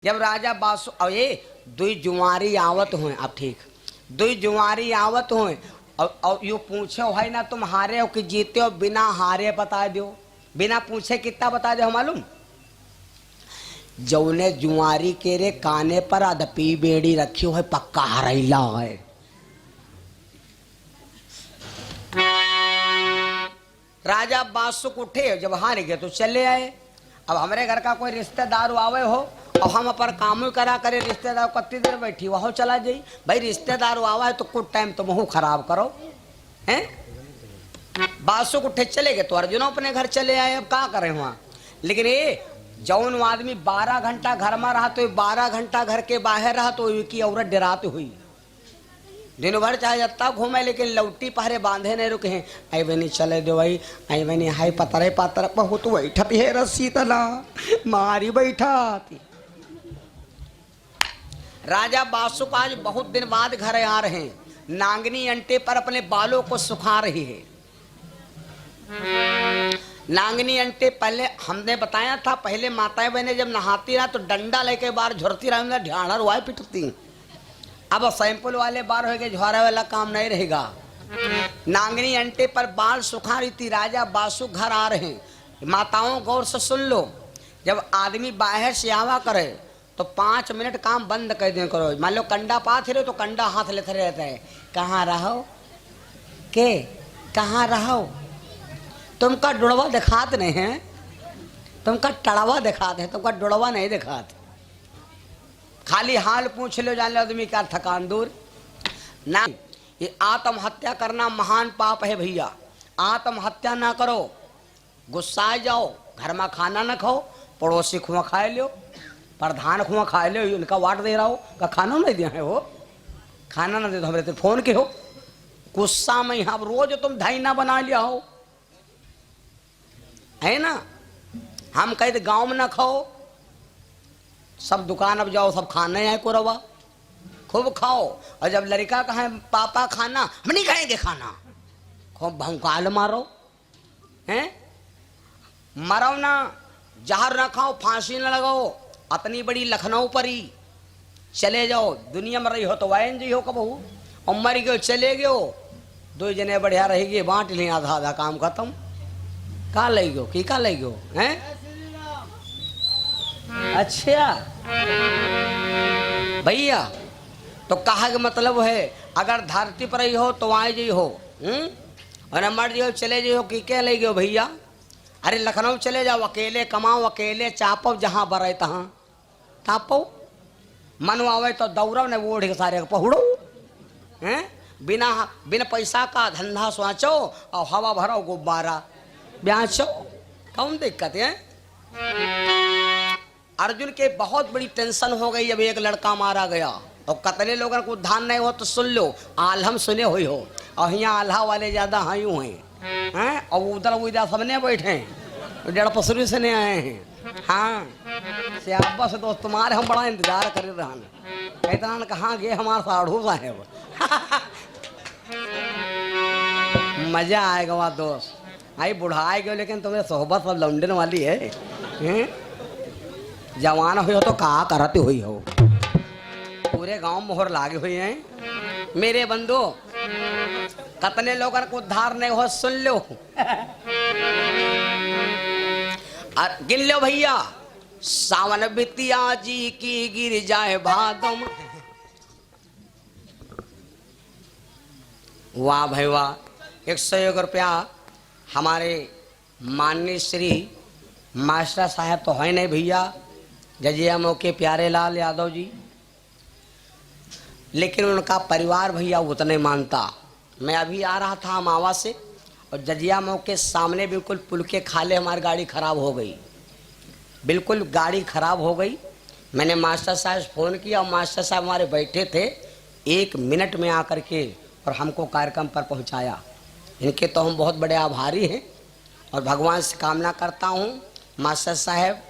जब राजा बासु अब ये दुई जुआरी आवत हुए, अब ठीक दुई जुआरी आवत हुए और यू पूछे भाई ना तुम हारे हो कि जीते हो, बिना हारे बता दो, बिना पूछे कितना बता दो मालूम। जौने जुआरी के रे काने पर अदपी बेड़ी रखी हो है पक्का हरैला है। राजा बासुक उठे, जब हार गए तो चले आए। अब हमारे घर का कोई रिश्तेदार आवे हो और हम अपन काम करा करे, रिश्तेदार कत्ती देर बैठी वहाँ चला जाई। भाई रिश्तेदार आवा है तो कुछ टाइम तो मुँह खराब करो हैं। बासुक उठे चले गए तो अर्जुन अपने घर चले आए। अब क्या करें वहाँ, लेकिन ये जौन आदमी 12 घंटा घर में रहा तो 12 घंटा घर के बाहर रहा तो की औरत डराती हुई दिन भर चाहे जत्ता घूमे लेकिन लौटी पहरे बांधे नहीं रुके हैं। आई बनी चले दो भाई, आई बनी हाई पतरे पातर बहुत बैठा है रस्सी तला मारी बैठा थी। राजा बासुक आज बहुत दिन बाद घर आ रहे हैं, नांगनी अंटे पर अपने बालों को सुखा रही है। नांगनी अंटे पहले हमने बताया था, पहले माताएं बहने जब नहाती रहा तो डंडा लेके बाहर झुरती रहा, ढाड़ा रुआई पिटती। अब सैंपल वाले बार हो गए, झुआरे वाला काम नहीं रहेगा। नांगनी अंटे पर बाल सुखा रही थी। राजा बासुक घर आ रहे हैं। माताओं गौर से सुन लो, जब आदमी बाहर से आवा करे तो 5 मिनट काम बंद कर दे करो। मान लो कंडा पाथ रहे तो कंडा हाथ लेते रहता है, कहाँ रहो के कहाँ रहो, तुमका डुड़वा दिखाते नहीं है, तुमका टड़वा दिखाते हैं, तुमका डुड़वा नहीं दिखाते। खाली हाल पूछ लो, जान लो आदमी क्या थकान दूर ना। ये आत्महत्या करना महान पाप है भैया। आत्महत्या ना करो, गुस्सा जाओ, घर में खाना ना खाओ, पड़ोसी खुआ खा लो, प्रधान खुआ खा लो, उनका वाट दे रहा हो का खाना नहीं दिया है, वो खाना ना दे दो हमारे तो फोन के हो। गुस्सा में यहाँ रोज तुम धैना बना लिया हो है ना। हम कहते गाँव में ना खाओ, सब दुकान अब जाओ, सब खाने आए को रवा खूब खाओ। और जब लड़का कहे पापा खाना, हम नहीं खाएंगे खाना, खूब भौकाल मारो हैं, मरो ना, जहर ना खाओ, फांसी ना लगाओ, इतनी बड़ी लखनऊ पर ही चले जाओ। दुनिया में रही हो तो वायन जी हो कबहू, और मर गए चले गयो, 2 जने बढ़िया रहेगी, बांट लें, आधा आधा काम खत्म। का ले गयो की का ले गयो हैं। अच्छा भैया, तो कहा का मतलब है अगर धरती पर ही हो तो आए जी हो, और मर जी हो चले जी हो कि क्या ले गयो भैया। अरे लखनऊ चले जाओ, अकेले कमाओ, अकेले चापो, जहाँ बरे तहाँ तापो, मन आवे तो दौड़ो न ओढ़ के सारे पहुड़ो हैं। बिना पैसा का धंधा सोचो और हवा भरो गुब्बारा ब्याचो, कौन दिक्कत है। अर्जुन के बहुत बड़ी टेंशन हो गई जब एक लड़का मारा गया। और कतने लोगों को उद्धार नहीं हो तो सुन लो, आलम सुने हुई हो, और यहाँ आल्हा वाले ज्यादा हायू हैं, और उधर उधर सबने बैठे हैं, 1.5 पसरू से नहीं आए हैं। हाँ से अब्बा से दोस्त तुम्हारे हम बड़ा इंतजार कर रहे हैं, कहता कहाँ गए हमारा साढ़ू साहेब। मजा आएगा वहाँ दोस्त, आई बुढ़ाए गए लेकिन तुम्हें सोहबत सब लौंडन वाली है। जवान हुई हो तो कहा करती हुई हो, पूरे गांव मोहर लागे हुए हैं। मेरे बंधु कतने लोगों को उद्धार नहीं हो सुन लो, गिन लो भैया। सावन बितिया जी की गिर जाए भादम, वाह भाई वाह। 101 रुपया हमारे माननीय श्री मास्टर साहब तो है नहीं भैया, जजिया मौके प्यारे लाल यादव जी, लेकिन उनका परिवार भैया उतने मानता। मैं अभी आ रहा था मावा से, और जजिया मौके सामने बिल्कुल पुल के खाले हमारी गाड़ी खराब हो गई, बिल्कुल गाड़ी खराब हो गई। मैंने मास्टर साहब से फ़ोन किया और मास्टर साहब हमारे बैठे थे, 1 मिनट में आकर के और हमको कार्यक्रम पर पहुंचाया। इनके तो हम बहुत बड़े आभारी हैं, और भगवान से कामना करता हूँ मास्टर साहब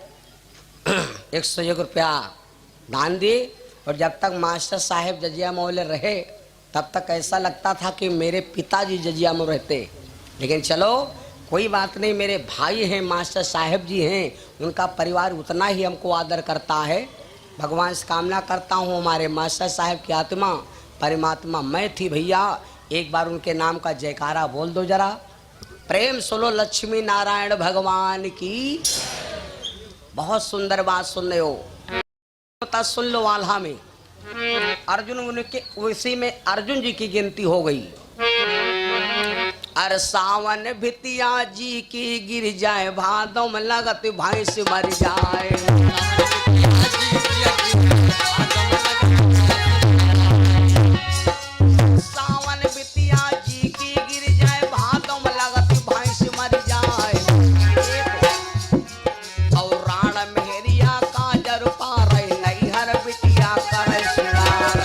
101 रुपया दान दिए। और जब तक मास्टर साहब जजिया मौले रहे तब तक ऐसा लगता था कि मेरे पिताजी जजिया में रहते, लेकिन चलो कोई बात नहीं, मेरे भाई हैं, मास्टर साहब जी हैं, उनका परिवार उतना ही हमको आदर करता है। भगवान से कामना करता हूँ हमारे मास्टर साहब की आत्मा परमात्मा मैं थी भैया, एक बार उनके नाम का जयकारा बोल दो जरा। प्रेम सुनो लक्ष्मी नारायण भगवान की। बहुत सुंदर बात सुन रहे हो, सुन लो। वाल्हा में अर्जुन उनके उसी में अर्जुन जी की गिनती हो गई। अर सावन भितिया जी की गिर जाए, भादों में लगत भैंस मर जाए। सावन भितिया जी की गिर जाए, भादों में लगत भैंस मर जाए। और राण मेहरिया काजर पार नहीं हर बिटिया कर श्रृंगार।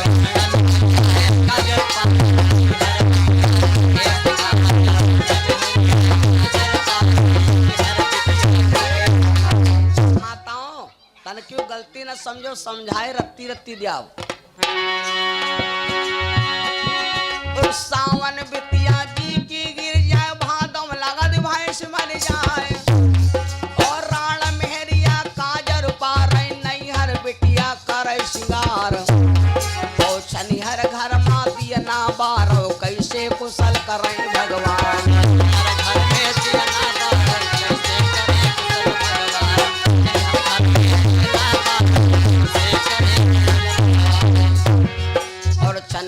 तन क्यों गलती न समझो, समझाए रत्ती रत्ती दियाओ। सावन बितिया जी की गिर जाए, भादों में लगत भैंस मर जाए। और राण मेहरिया काजर पार नहीं हर बिटिया कर श्रृंगार। ओ शनिहर घर मा दिया ना बारो, कैसे कुशल करें भगवान।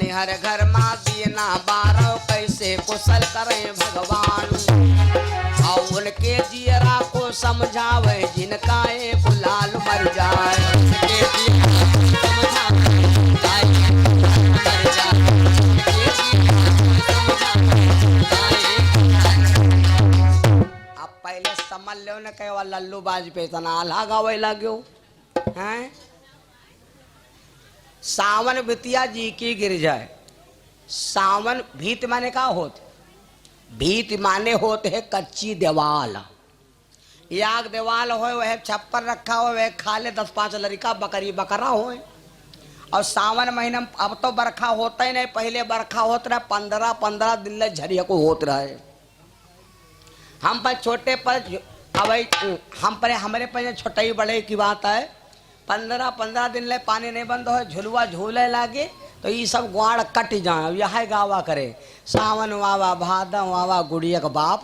हर घर माँ दिए ना बारो, कैसे कुशल करें भगवान। और उनके जियरा को समझावे, जिनका ये गुलाल मर जाए। अब पहले समझ लो न कहे लल्लू बाज पे तना आल्हा गावे लाग्यो हैं। सावन भितिया जी की गिर जाए। सावन भीत माने का होते, भीत माने होते है कच्ची दीवाल। याग दीवाल हो, वह छप्पर रखा हो, वह खाले 10-5 लड़का बकरी बकरा हो। और सावन महीना अब तो बरखा होता ही नहीं, पहले बरखा होता रहा 15-15 दिन ले झरिया को होत रहे। हम पर छोटे पर अब हम पर हमारे पर छोटे बड़े की बात है, 15-15 दिन ले पानी नहीं बंद हो, झुलवा झूले लागे तो ये सब ग्वाड़ कट जाए। यह गावा करे सावन वावा भादव वावा गुड़िया का बाप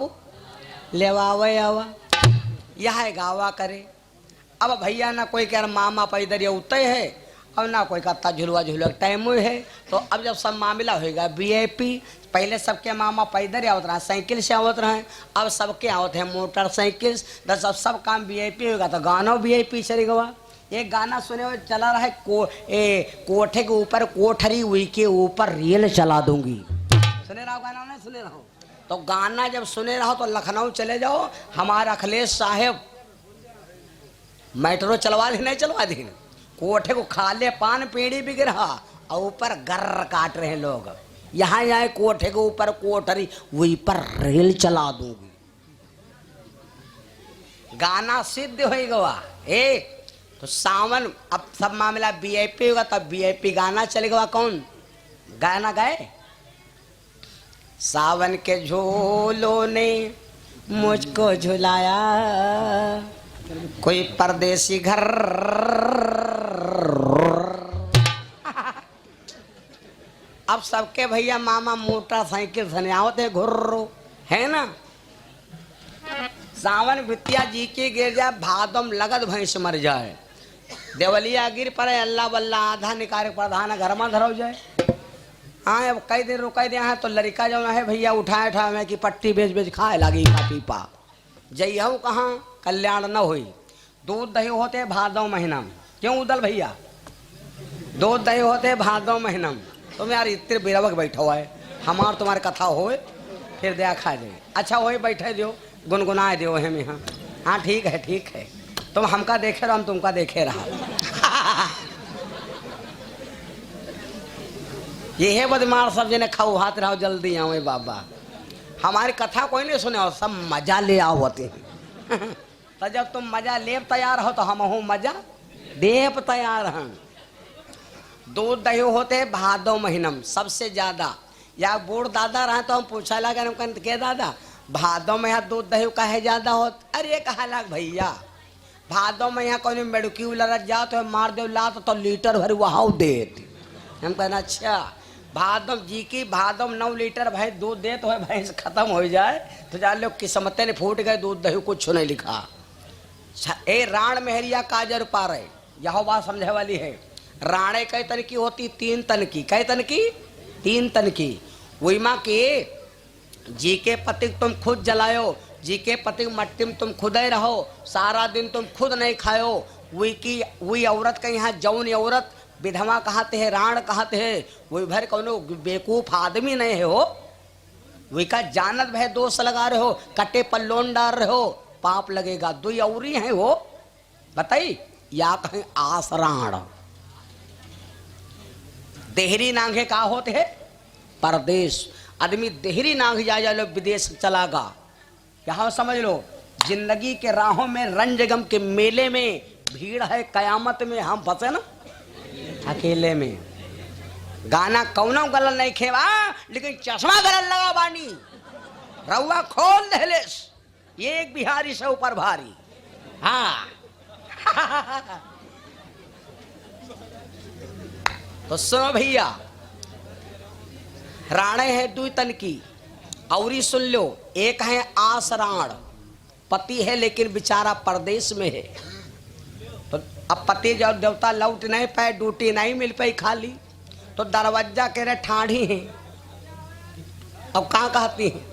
लेवावे आवा, यह गावा करे। अब भैया ना कोई कह मामा पैदर उतय है, अब ना कोई कहता झुलवा झूले टाइम है। तो अब जब सब मामला होगा वीआईपी, पहले सबके मामा पैदल आवत रहा, साइकिल से आवत रहे, अब सबके आवत है मोटरसाइकिल। दस अब सब काम वीआईपी होगा तो गाना वीआईपी चले गवा। एक गाना सुने हुए चला रहा है कोठे के ऊपर कोठरी हुई के ऊपर रेल चला दूंगी। सुने रहो गाना, नहीं सुने रहो तो गाना जब सुने रहो तो लखनऊ चले जाओ, हमारा अखिलेश साहेब मेट्रो चलवा दी, नहीं चलवा दी। कोठे को खाले पान पेड़ी बिक रहा और ऊपर गर्र काट रहे लोग। यहाँ जाए कोठे के ऊपर कोठरी वही पर रेल चला दूंगी। गाना सिद्ध हो गवा। तो सावन अब सब मामला वीआईपी होगा, तब वीआईपी गाना चलेगा। कौन गाना गाए? सावन के झोलों ने मुझको झुलाया, कोई परदेसी घर। अब सबके भैया मामा मोटरसाइकिल से आवते घुर्रो है ना। सावन भितिया जी की गिर जाए, भादम लगत भैंस मर जाए। देवलिया गिर पड़े, अल्लाह बल्ला आधा निकाल प्रधान घर में धरो जाए। हाँ अब कई दिन रुका दिया है तो लड़का जो है भैया उठाए उठाए कि पट्टी बेच बेच खाए लगी खा पीपा जइहू कहाँ कल्याण न हुई। दूध दही होते भादों महीना में, क्यों उदल भैया? दूध दही होते भादों महीना में। तुम यार इतने बिरवक बैठो है, हमार तुम्हारे कथा होए फिर दया खा जाए। अच्छा वही बैठे दो गुनगुनाए दो है में। हाँ हाँ ठीक है ठीक है, तुम हमका देखे रहो हम तुमका देखे रहा। ये है बदमाश सब जिन्हें खाओ हाथ रहो जल्दी आओ बाबा। हमारी कथा कोई नहीं सुने हो, सब मजा ले आओ होते हैं। तो जब तुम मजा ले तैयार हो तो हम हो मजा देव तैयार हैं। दूध दही होते भादो महीनम सबसे ज्यादा। या बूढ़ दादा रहे तो हम पूछा लगा के दादा भादों में यहाँ दूध दही का है ज्यादा होत? अरे कहा लाग भैया भादों में यहाँ कोई मेडकी उलरत जा तो मार दो लात तो लीटर भर वहां देती। हम कहना अच्छा भादों जी की भादों 9 लीटर भाई दूध दे तो है भैंस खत्म हो जाए तो जान लो किस्मतें ने फूट गए दूध दही कुछ नहीं लिखा। ए राण मेहरिया काजर पा रहे यह बात समझे वाली है। राणे कई तन की होती 3 तन की, कई तन की 3 तन की। वही माँ के जी के पति तुम खुद जलायो, जी के पति मट्टी में तुम खुद ही रहो, सारा दिन तुम खुद नहीं खायो। वही औरत का यहाँ जौन औरत विधवा कहते हैं, राण कहते हैं। वही भर कौनो बेवकूफ आदमी नहीं है हो, वही का जानत भय दोष लगा रहे हो, कटे पर लोन डाल रहे हो, पाप लगेगा। 2 औरी है वो बताई या कहीं आसराण। देहरी नांगे का होते है परदेश। आदमी देहरी नांग जा लो विदेश चलागा। यहाँ समझ लो जिंदगी के राहों में रंजगम के मेले में भीड़ है, कयामत में हम फंसे ना अकेले में। गाना कौनो गलत नहीं खेवा लेकिन चश्मा गलत लगा बानी रउआ खोल दहलेस ये एक बिहारी से ऊपर भारी। हाँ तो सुनो भैया राणे है 2 तन की औरी सुन लो। एक है आसराण, पति है लेकिन बेचारा परदेश में है। तो अब पति जब देवता लौट नहीं पाए, ड्यूटी नहीं मिल पाई खाली, तो दरवाजा कह रहे ठाढ़ी है। अब कहाँ कहती है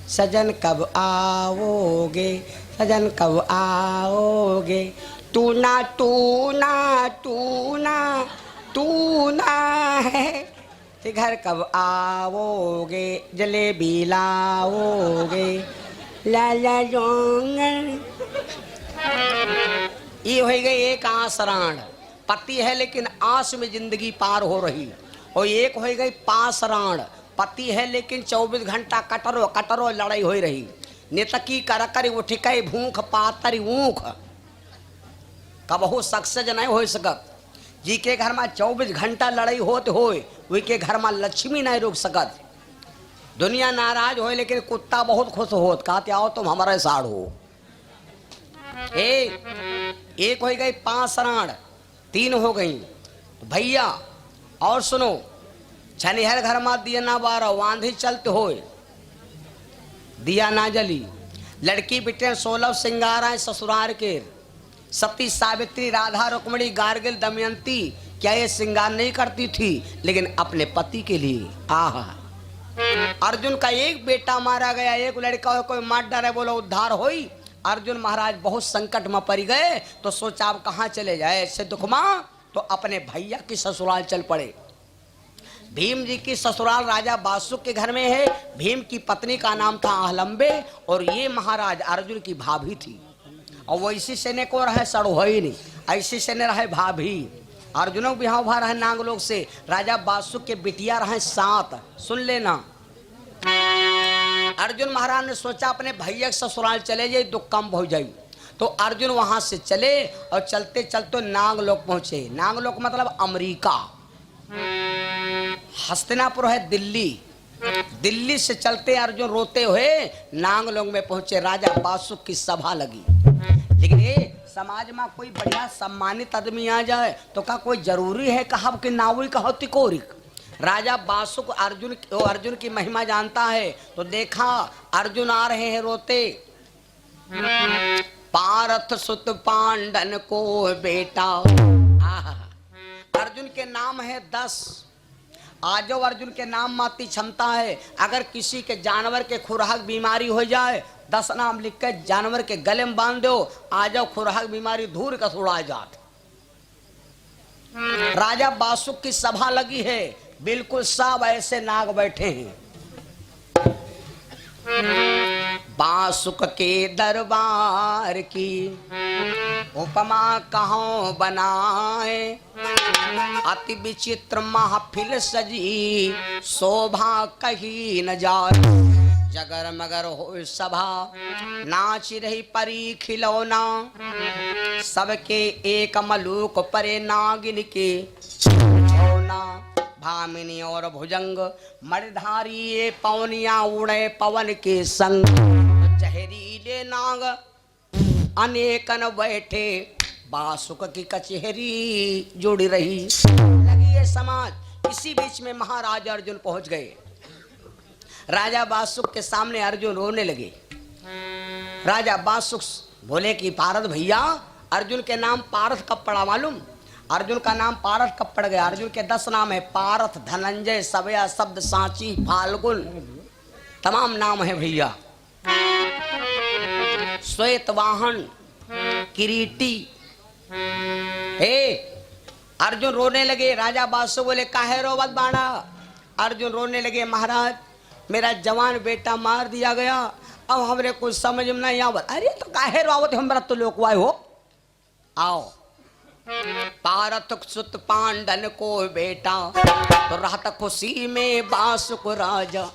सजन कब आओगे, सजन कब आओगे, तू ना तू ना तू ना तू ना है, घर कब आओगे, जलेबी लाओगे, लाला जोंगन। ये हो गई एक आसराण। पति है लेकिन आस में जिंदगी पार हो रही। और एक हो गई पासराण, पति है लेकिन 24 घंटा कटरो कटरो लड़ाई हो रही। नेतकी करकरी उठिकई भूख पातरी ऊख, कबहू सक्सेस नहीं हो सकत। जी के घर में 24 घंटा लड़ाई होते होए, वही के घर में लक्ष्मी नहीं रुक सकत। दुनिया नाराज हो लेकिन कुत्ता बहुत खुश होत, कहते आओ तुम हमारे साथ हो। एक हो गई पासराण, 3 हो गई। तो भैया और सुनो, छनिहर घर में दिया ना बारा वांधी चलते होए, दिया ना जली। लड़की बेटे 16 सिंगार आए ससुराल के, सती सावित्री राधा रुक्मणी गार्गिल दमयंती क्या ये श्रृंगार नहीं करती थी लेकिन अपने पति के लिए। आहा अर्जुन का एक बेटा मारा गया, एक लड़का कोई मार डाले, बोलो उद्धार होई। अर्जुन महाराज बहुत संकट में पड़ गए तो सोचा अब कहाँ चले जाए ऐसे दुख में, तो अपने भैया की ससुराल चल पड़े। भीम जी की ससुराल राजा बासुक के घर में है। भीम की पत्नी का नाम था आहलंबे और ये महाराज अर्जुन की भाभी थी। और वो इसी से ने को रहे सड़ोही नहीं, ऐसी से ने रहे भाभी। अर्जुनों बिहाव भा रहे नांग लोग से। राजा बासुक के बिटिया रहे 7। सुन लेना, अर्जुन महाराज ने सोचा अपने भैया के ससुराल चले जाए दुख कम हो जाए। तो अर्जुन वहां से चले और चलते चलते नागलोक पहुंचे। नागलोक मतलब अमेरिका, हस्तिनापुर है दिल्ली। दिल्ली से चलते अर्जुन रोते हुए नागलोक में पहुंचे। राजा बासुक की सभा लगी। लेकिन ये समाज में कोई बढ़िया सम्मानित आदमी आ जाए तो का कोई जरूरी है कहा कि नावी कहो तिकोरिक। राजा बासुक अर्जुन की महिमा जानता है। तो देखा अर्जुन आ रहे हैं रोते। पारथ सुत पांडन को बेटा, अर्जुन के नाम है 10। आजो अर्जुन के नाम माती क्षमता है। अगर किसी के जानवर के खुराक बीमारी हो जाए 10 नाम लिख के जानवर के गले में बांध दो, आ जाओ खुराक बीमारी दूर का छुड़ा जात। राजा बासुक की सभा लगी है, बिल्कुल सब ऐसे नाग बैठे हैं। बासुक के दरबार की उपमा कहाँ बनाए, अति विचित्र महफिल सजी शोभा कही न जाए। जगर मगर हो सभा नाच रही परी खिलौना, सबके एक मलूक परे नागिन के छौना। भामिनी और भुजंग मणिधारी ये पवनिया उड़े पवन के संग, जहरीले नाग अनेकन बैठे बासुक की कचहरी जुड़ी रही। लगी ये समाज। इसी बीच में महाराज अर्जुन पहुंच गए। राजा बासुक के सामने अर्जुन रोने लगे। राजा बासुक बोले कि पारथ भैया, अर्जुन के नाम पारथ कब पड़ा मालूम? अर्जुन का नाम पारथ कब पड़ गया? अर्जुन के 10 नाम है, पारथ, धनंजय, सवया, शब्द, सांची, फाल्गुन, तमाम नाम है भैया। श्वेत वाहन, किरीटी। अर्जुन रोने लगे। राजा बासु बोले काहे रोवत बाड़ा? अर्जुन रोने लगे, महाराज मेरा जवान बेटा मार दिया गया, अब हमरे कुछ समझ में नहीं आवत। अरे तो काहे रोवत हमरा तो लोकवाय हो। आओ। पारथ सुत पांडन को बेटा, तो रहता खुशी में बासुक राजा।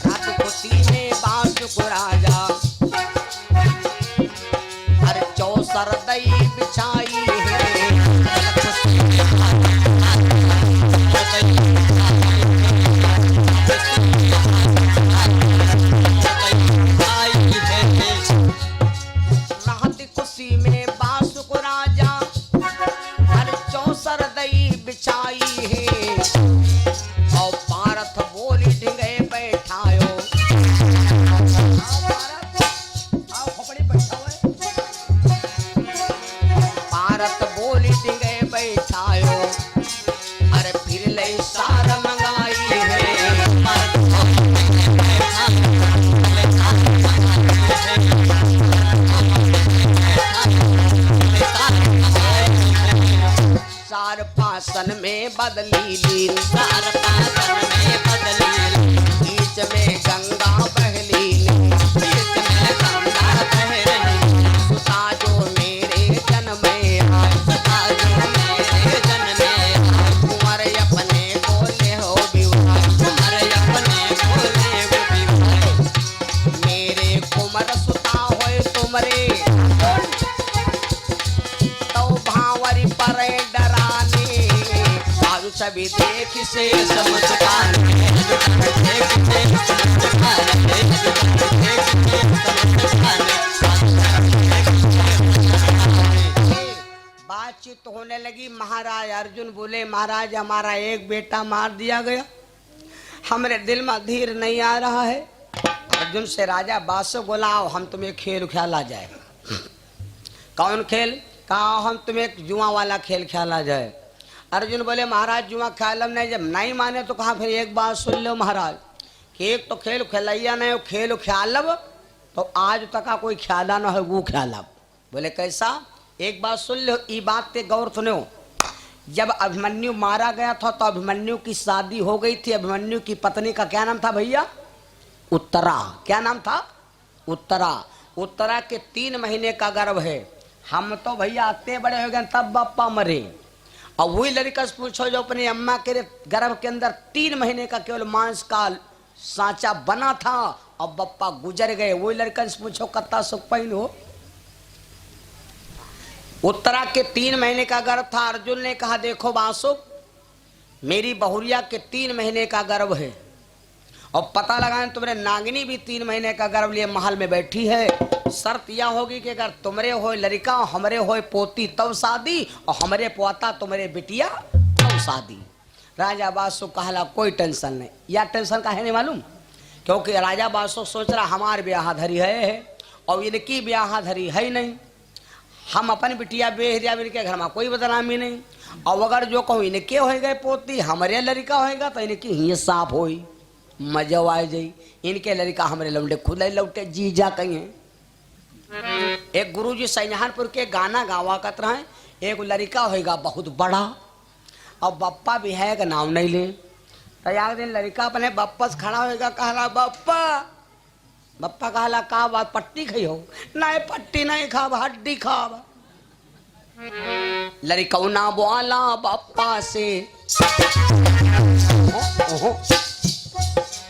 रहता खुशी में बासुक राजा। अरे चौसर दई बिछाई है। पासन में बदली लील, चार पासन में बदली लील, बीच में गंगा बहली, बीच में गंगा बहली। सुता जो मेरे जन्म में आए, सुता जो मेरे जन्म में आए, कुंवर अपने बोले हो विवाह, कुंवर अपने बोले हो विवाह। मेरे कुंवर सुता होए तुमरे, तो भांवरी परे डराने। सभी देख से समझदार बातचीत होने लगी। महाराज अर्जुन बोले महाराज हमारा एक बेटा मार दिया गया, हमारे दिल में धीर नहीं आ रहा है। अर्जुन से राजा बासु बोला आओ हम तुम्हें खेल ख्याल आ जाए। कौन खेल? कहा हम तुम्हें जुआ वाला खेल ख्याल आ जाए। अर्जुन बोले महाराज जुआ ख्यालम नहीं, जब नहीं माने तो कहा फिर एक बात सुन लो महाराज कि एक तो खेल खेलैया नहीं, खेल ख्यालब तो आज तक का कोई ख्याला ना है वो ख्यालब। बोले कैसा? एक बात सुन लो, ये बात पे गौर सुनो। जब अभिमन्यु मारा गया था तो अभिमन्यु की शादी हो गई थी। अभिमन्यु की पत्नी का क्या नाम था भैया? उत्तरा। क्या नाम था? उत्तरा। उत्तरा के 3 महीने का गर्भ है। हम तो भैया आते बड़े हो गए तब बापा मरे। और वही लड़का से पूछो जो अपनी अम्मा के गर्भ के अंदर 3 महीने का केवल मांस का सांचा बना था और बप्पा गुजर गए। वही लड़का से पूछो कत्ता सुख पाइन हो। उत्तरा के 3 महीने का गर्भ था। अर्जुन ने कहा देखो बासुक मेरी बहुरिया के 3 महीने का गर्भ है और पता लगाएं तुम्हारे नागिनी भी 3 महीने का गर्भ लिए महल में बैठी है। शर्त यह होगी कि अगर तुमरे हो लड़का हमरे हो पोती तब शादी और हमरे पोता तुम्हारे बिटिया तब शादी। राजा बासु कहला कोई टेंशन नहीं। या टेंशन का है नहीं मालूम? क्योंकि राजा बासु सोच रहा हमार ब्याह धरी है और इनकी ब्याह धरी है नहीं। हम अपन बिटिया बेहरिया इनके घर में कोई बदनामी नहीं। और अगर जो कहूँ इनके हो गए पोती हमरे लड़का होएगा तो इनकी ही साफ होई मजा आ जाई। इनके लड़का हमारे लौटे खुले लौटे जी जा कहीं। एक गुरुजी सैनहानपुर के गाना गावा कत रहे। एक लड़का होएगा बहुत बड़ा और बप्पा भी है का नाम नहीं ले। तो एक दिन लड़का अपने बप्पा से खड़ा होएगा कहला बप्पा। बप्पा कहला का बात पट्टी खाई हो? नहीं पट्टी नहीं खाब हड्डी खाब। लड़का ना बोला बप्पा से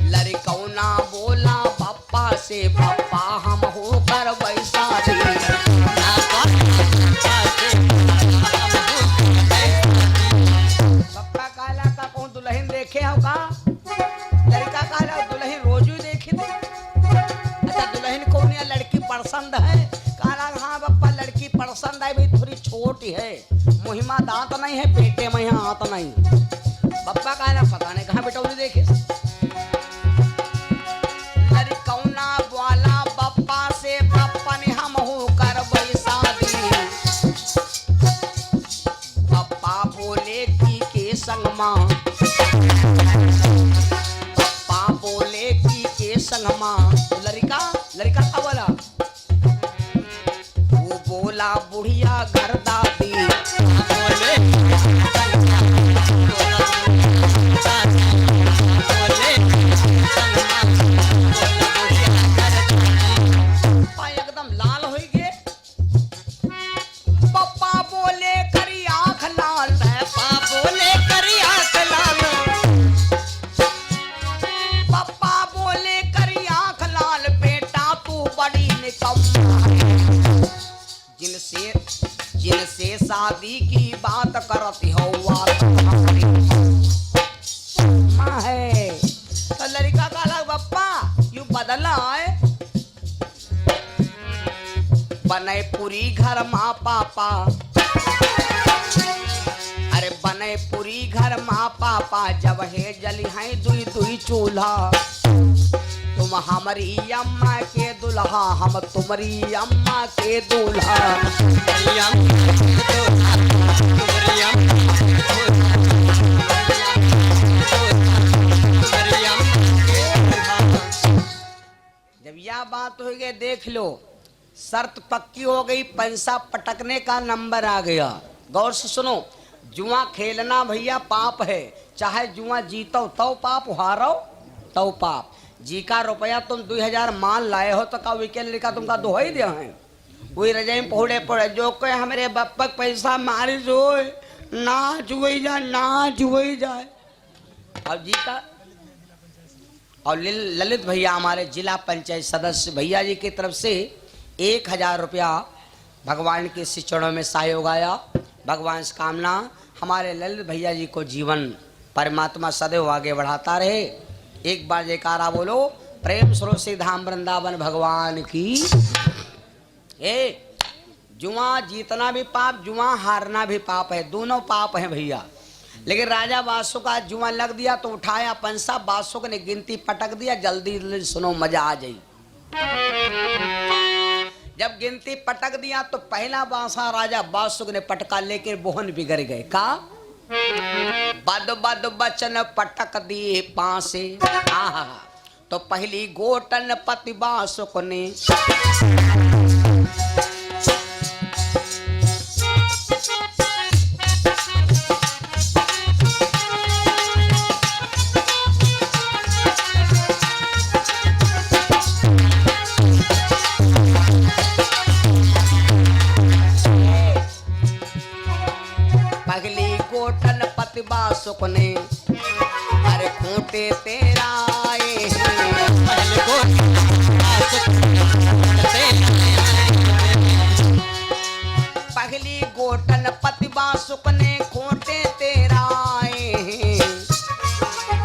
लड़कौना बोला पप्पा से पप्पा हम होकर वैसा पप्पा कहला का कौन दुल्हन देखे हो का? लड़का कहला दुल्हन रोज ही देखी थी। पसंद आई भाई, थोड़ी छोटी है, मुहिमा दांत नहीं है, पेटे में यहाँ हाथ नहीं। बप्पा का ना पता नहीं कहाँ बेटौली देखे। लड़कौना वाला बप्पा से बप्पा ने हम हो कर शादी। बप्पा बोले की के संग माँ, बप्पा बोले की के संग माँ। लड़का क्या बोला? वो बोला बुढ़िया घर दादी। एकदम लाल हो गए। पप्पा बोले करी आंख लाल, पप्पा बोले करी आंख लाल, पप्पा बोले करी आंख लाल, बेटा तू बड़ी निकम्मा। जिनसे शादी की बात करती हो माँ है। तो लड़का का लग बप्पा यू बदला है। बने पूरी घर माँ पापा, अरे बने पूरी घर माँ पापा, जब है जली है दुई दुई चूल्हा। तुम हमारी अम्मा के दुल्हा, हम तुम्हारी अम्मा के दूल्हा। जब यह बात हो गई देख लो, शर्त पक्की हो गई, पैसा पटकने का नंबर आ गया। गौर से सुनो, जुआ खेलना भैया पाप है, चाहे जुआ जीतो तो पाप, हारो तो पाप। जी का रुपया तुम 2000 मान लाए हो तो का वीकेंड लिखा तुमका दो ही दिया है। वही रजाई पहुड़े पड़े जो कोई हमारे बप्पक पैसा मारी जो ना जुई जाए, ना जुई जाए। अब जी का और ललित भैया हमारे जिला पंचायत सदस्य भैया जी की तरफ से 1000 रुपया भगवान के चरणों में सहयोग आया। भगवान से कामना हमारे ललित भैया जी को जीवन परमात्मा सदैव आगे बढ़ाता रहे। एक बार जयकारा बोलो, प्रेम स्रोत से धाम वृंदावन भगवान की। जुआ जीतना भी पाप, जुआ हारना भी पाप है, दोनों पाप हैं भैया। लेकिन राजा बादशाह का जुआ लग दिया तो उठाया पंसा, बादशाह ने गिनती पटक दिया। जल्दी जल्दी सुनो मजा आ जाई। जब गिनती पटक दिया तो पहला बांसा राजा बादशाह ने पटका, लेकिन बोहन बिगड़ गए। का बद बद बचन पटक दिए पासे। तो पहली गोटन पति बादशाह ने बासुक ने अरे खूंटे तेरा आए पहली गोटन पति बासुक ने खूंटे तेरा आए,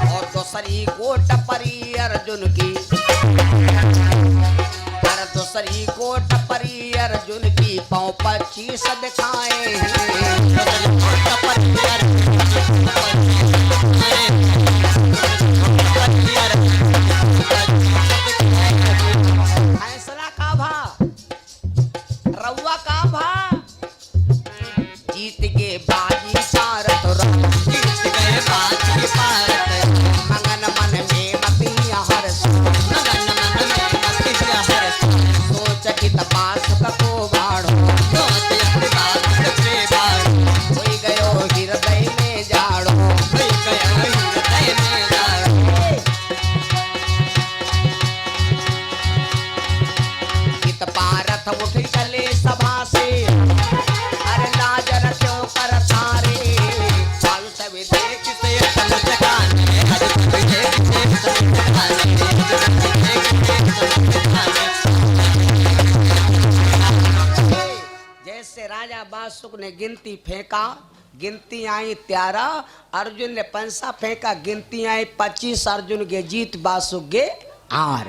और दूसरी गोट परी अर्जुन की, और दूसरी गोट परी अर्जुन की पाँव 25 दिखाए। फैसला का भा, रउआ का भा, जीत के बाजी पारत, जीत गए बाजी पारत, मगन मन में मतिया हर्ष, मगन मन में मतिया हर्ष, सोच की तपास को बाढ़ो, सोच की तपास के बाढ़ो, कोई गयो हृदय में जाड़ो, कोई गयो हृदय में जाड़ो। कित पारथ उठ चले सभा से, अरे लाज रखो कर थारे, चाल सभी देख से समझाने, हर कोई देख से समझाने, जैसे राजा बासुक ने गिनती फेंका, गिनती आई 13, अर्जुन ने पंसा फेंका, गिनती आई 25, अर्जुन के जीत बासुक के 8।